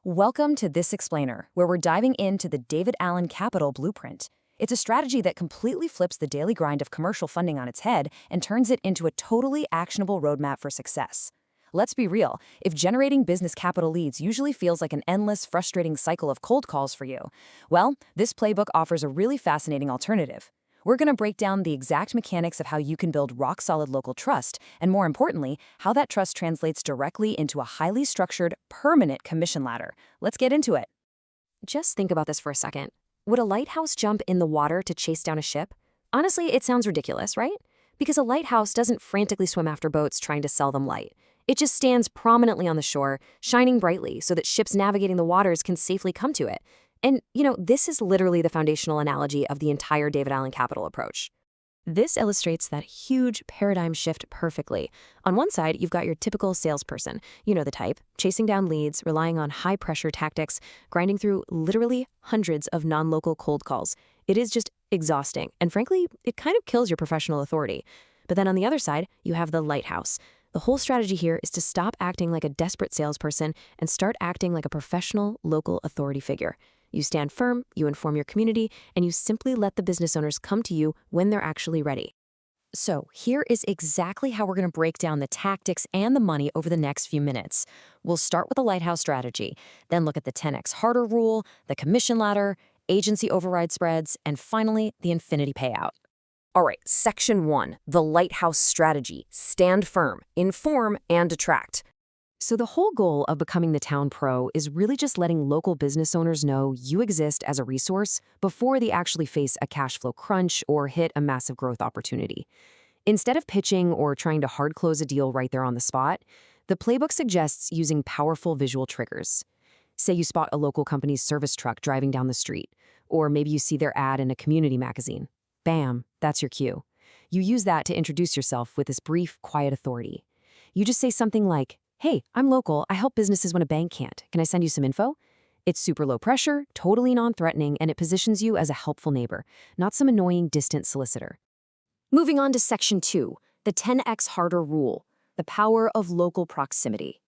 Welcome to This Explainer, where we're diving into the David Allen Capital Blueprint. It's a strategy that completely flips the daily grind of commercial funding on its head and turns it into a totally actionable roadmap for success. Let's be real, if generating business capital leads usually feels like an endless, frustrating cycle of cold calls for you, well, this playbook offers a really fascinating alternative. We're going to break down the exact mechanics of how you can build rock-solid local trust, and more importantly, how that trust translates directly into a highly structured, permanent commission ladder. Let's get into it. Just think about this for a second. Would a lighthouse jump in the water to chase down a ship? Honestly, it sounds ridiculous, right? Because a lighthouse doesn't frantically swim after boats trying to sell them light. It just stands prominently on the shore, shining brightly so that ships navigating the waters can safely come to it. And, this is literally the foundational analogy of the entire David Allen Capital approach. This illustrates that huge paradigm shift perfectly. On one side, you've got your typical salesperson, you know the type, chasing down leads, relying on high-pressure tactics, grinding through literally hundreds of non-local cold calls. It is just exhausting, and frankly, it kind of kills your professional authority. But then on the other side, you have the lighthouse. The whole strategy here is to stop acting like a desperate salesperson and start acting like a professional, local authority figure. You stand firm, you inform your community, and you simply let the business owners come to you when they're actually ready. So here is exactly how we're going to break down the tactics and the money over the next few minutes. We'll start with the lighthouse strategy, then look at the 10x harder rule, the commission ladder, agency override spreads, and finally, the infinity payout. All right, section 1, the lighthouse strategy. Stand firm, inform, and attract. So the whole goal of becoming the town pro is really just letting local business owners know you exist as a resource before they actually face a cash flow crunch or hit a massive growth opportunity. Instead of pitching or trying to hard close a deal right there on the spot, the playbook suggests using powerful visual triggers. Say you spot a local company's service truck driving down the street, or maybe you see their ad in a community magazine. Bam, that's your cue. You use that to introduce yourself with this brief, quiet authority. You just say something like, "Hey, I'm local. I help businesses when a bank can't. Can I send you some info?" It's super low pressure, totally non-threatening, and it positions you as a helpful neighbor, not some annoying, distant solicitor. Moving on to section 2, the 10x harder rule, the power of local proximity.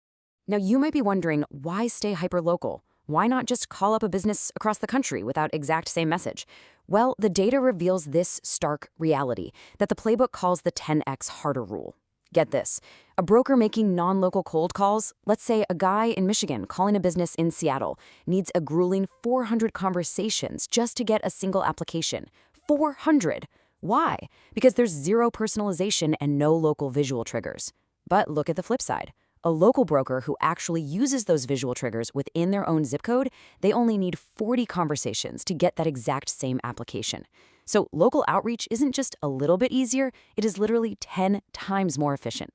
Now, you might be wondering, why stay hyper-local? Why not just call up a business across the country without exact same message? Well, the data reveals this stark reality that the playbook calls the 10x harder rule. Get this, a broker making non-local cold calls, let's say a guy in Michigan calling a business in Seattle, needs a grueling 400 conversations just to get a single application. 400! Why? Because there's zero personalization and no local visual triggers. But look at the flip side. A local broker who actually uses those visual triggers within their own zip code, they only need 40 conversations to get that exact same application. So local outreach isn't just a little bit easier, it is literally 10 times more efficient.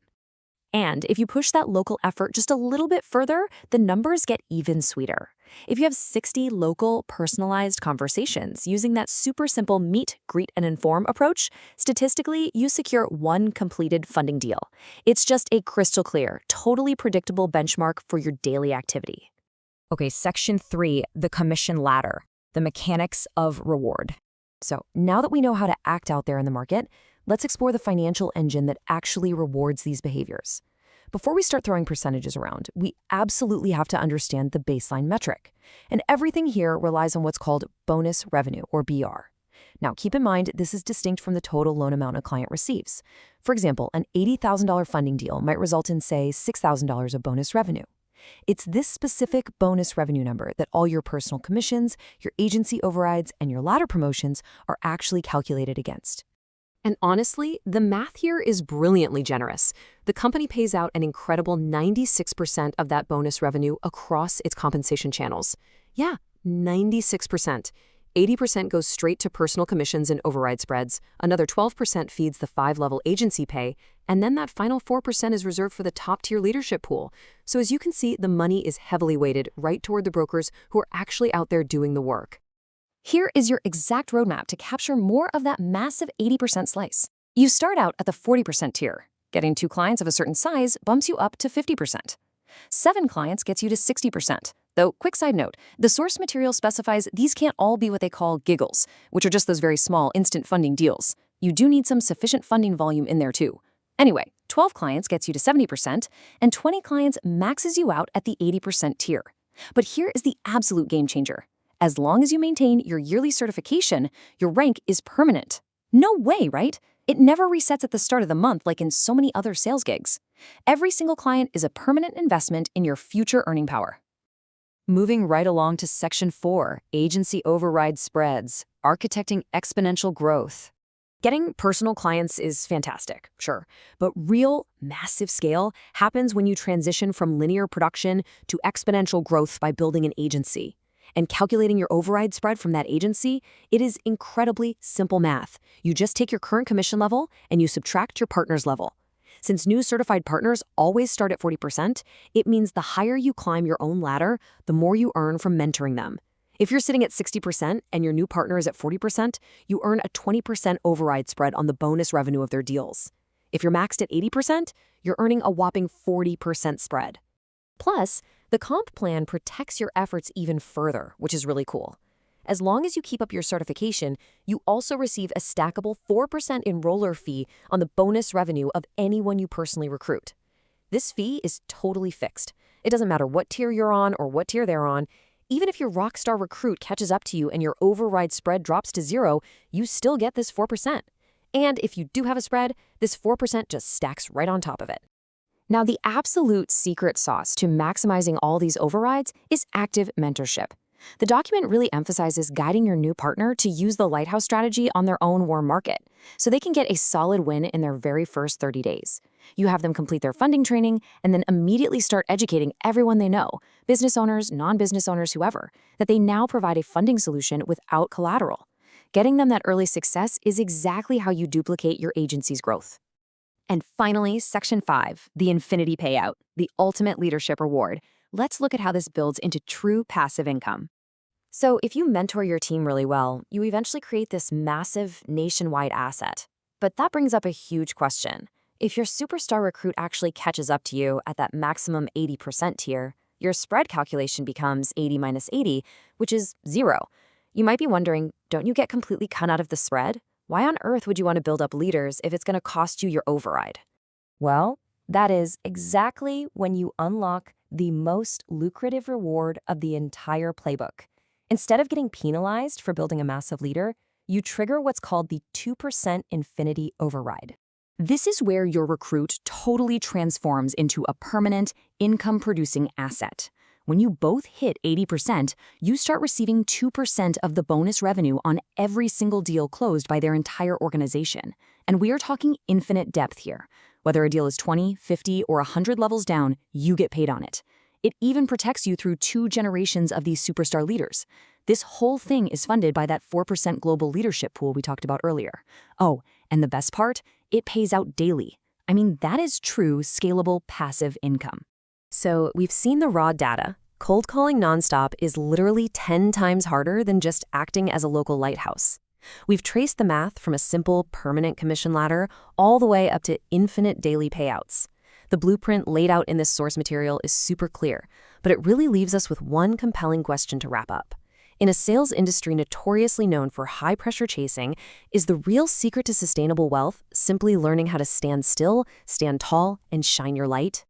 And if you push that local effort just a little bit further, the numbers get even sweeter. If you have 60 local, personalized conversations using that super simple meet, greet, and inform approach, statistically, you secure one completed funding deal. It's just a crystal clear, totally predictable benchmark for your daily activity. Okay, section 3, the commission ladder, the mechanics of reward. So now that we know how to act out there in the market, let's explore the financial engine that actually rewards these behaviors. Before we start throwing percentages around, we absolutely have to understand the baseline metric. And everything here relies on what's called bonus revenue, or BR. Now, keep in mind, this is distinct from the total loan amount a client receives. For example, an $80,000 funding deal might result in, say, $6,000 of bonus revenue. It's this specific bonus revenue number that all your personal commissions, your agency overrides, and your ladder promotions are actually calculated against. And honestly, the math here is brilliantly generous. The company pays out an incredible 96% of that bonus revenue across its compensation channels. Yeah, 96%. 80% goes straight to personal commissions and override spreads, another 12% feeds the 5-level agency pay, and then that final 4% is reserved for the top-tier leadership pool. So as you can see, the money is heavily weighted right toward the brokers who are actually out there doing the work. Here is your exact roadmap to capture more of that massive 80% slice. You start out at the 40% tier. Getting 2 clients of a certain size bumps you up to 50%. 7 clients gets you to 60%. Though, quick side note, the source material specifies these can't all be what they call giggles, which are just those very small instant funding deals. You do need some sufficient funding volume in there too. Anyway, 12 clients gets you to 70%, and 20 clients maxes you out at the 80% tier. But here is the absolute game changer. As long as you maintain your yearly certification, your rank is permanent. No way, right? It never resets at the start of the month like in so many other sales gigs. Every single client is a permanent investment in your future earning power. Moving right along to Section 4, Agency Override Spreads, Architecting Exponential Growth. Getting personal clients is fantastic, sure, but real, massive scale happens when you transition from linear production to exponential growth by building an agency. And calculating your override spread from that agency, it is incredibly simple math. You just take your current commission level and you subtract your partner's level. Since new certified partners always start at 40%, it means the higher you climb your own ladder, the more you earn from mentoring them. If you're sitting at 60% and your new partner is at 40%, you earn a 20% override spread on the bonus revenue of their deals. If you're maxed at 80%, you're earning a whopping 40% spread. Plus, the comp plan protects your efforts even further, which is really cool. As long as you keep up your certification, you also receive a stackable 4% enroller fee on the bonus revenue of anyone you personally recruit. This fee is totally fixed. It doesn't matter what tier you're on or what tier they're on. Even if your rockstar recruit catches up to you and your override spread drops to 0, you still get this 4%. And if you do have a spread, this 4% just stacks right on top of it. Now, the absolute secret sauce to maximizing all these overrides is active mentorship. The document really emphasizes guiding your new partner to use the Lighthouse strategy on their own warm market, so they can get a solid win in their very first 30 days. You have them complete their funding training and then immediately start educating everyone they know, business owners, non-business owners, whoever, that they now provide a funding solution without collateral. Getting them that early success is exactly how you duplicate your agency's growth. And finally, Section 5, the Infinity Payout, the ultimate leadership reward. Let's look at how this builds into true passive income. So if you mentor your team really well, you eventually create this massive nationwide asset. But that brings up a huge question. If your superstar recruit actually catches up to you at that maximum 80% tier, your spread calculation becomes 80 minus 80, which is 0. You might be wondering, don't you get completely cut out of the spread? Why on earth would you want to build up leaders if it's going to cost you your override? Well, that is exactly when you unlock the most lucrative reward of the entire playbook. Instead of getting penalized for building a massive leader, you trigger what's called the 2% Infinity Override. This is where your recruit totally transforms into a permanent, income-producing asset. When you both hit 80%, you start receiving 2% of the bonus revenue on every single deal closed by their entire organization. And we are talking infinite depth here. Whether a deal is 20, 50, or 100 levels down, you get paid on it. It even protects you through 2 generations of these superstar leaders. This whole thing is funded by that 4% global leadership pool we talked about earlier. Oh, and the best part? It pays out daily. I mean, that is true, scalable, passive income. So we've seen the raw data. Cold calling nonstop is literally 10 times harder than just acting as a local lighthouse. We've traced the math from a simple, permanent commission ladder all the way up to infinite daily payouts. The blueprint laid out in this source material is super clear, but it really leaves us with one compelling question to wrap up. In a sales industry notoriously known for high-pressure chasing, is the real secret to sustainable wealth simply learning how to stand still, stand tall, and shine your light?